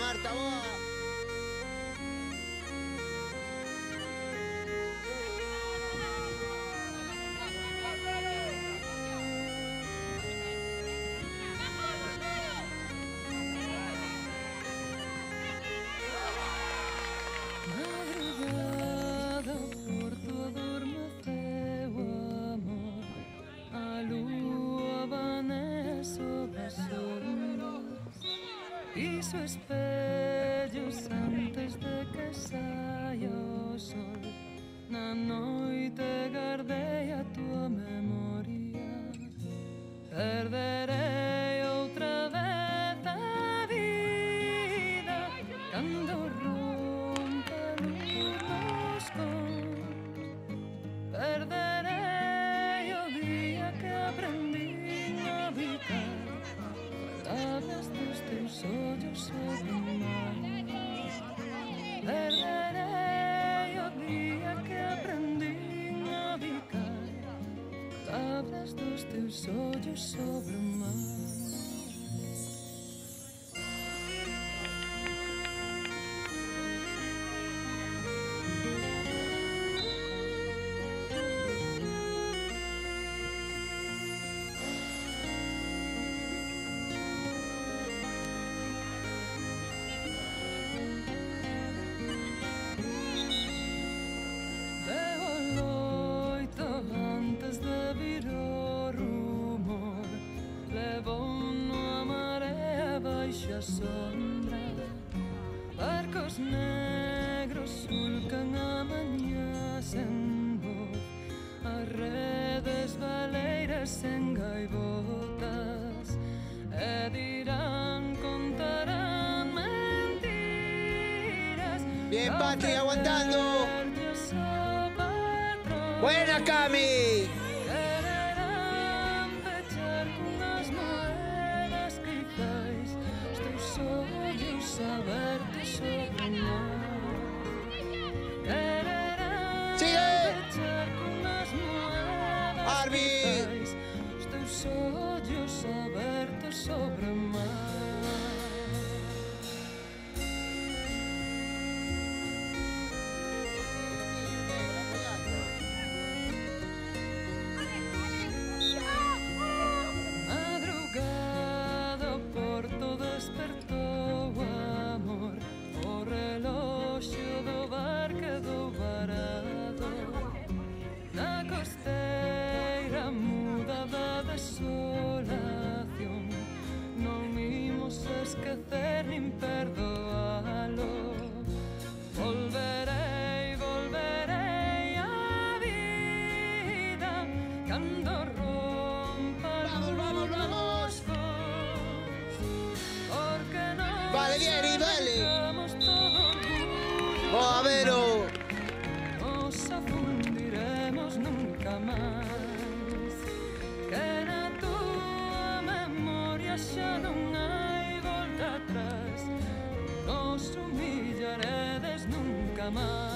Marta, boa. Madrugada por todo adormeceu o amor, a lúa vane sobre as ondas, hizo espellos antes de que saia o sol. Na noite guardei a tua memoria, perderei outra vez a vida cando perderei o día que aprendí a habitar, palabras dos teus ollos sobre o mar. Perderei o día que aprendí a habitar, palabras dos teus ollos sobre o mar. Antes de vir o rumor, levou-no a maré baixa sombra, barcos negros sulcan a mañá sen voz, as redes baleiras en gaivotas, e dirán, contarán mentiras. Bien, Patri, aguantando. Buena, Cami. Quererán pechar cunhas moedas, quizais os teus ollos abertos sobre o mar. Quererán pechar cunhas moedas, quizais os teus ollos abertos sobre o mar. Despertou o amor, o reloxo do bar quedou varado na costeira muda da desolación. Non imos esquecer nin perdoalo. Volverei, volverei á vida cando rompa los vos, porque non Vale, Lieri, vale. Boa, Vero. Nos afundiremos nunca máis, que na tua memoria xa non hai volta atrás, nos humillaredes nunca máis.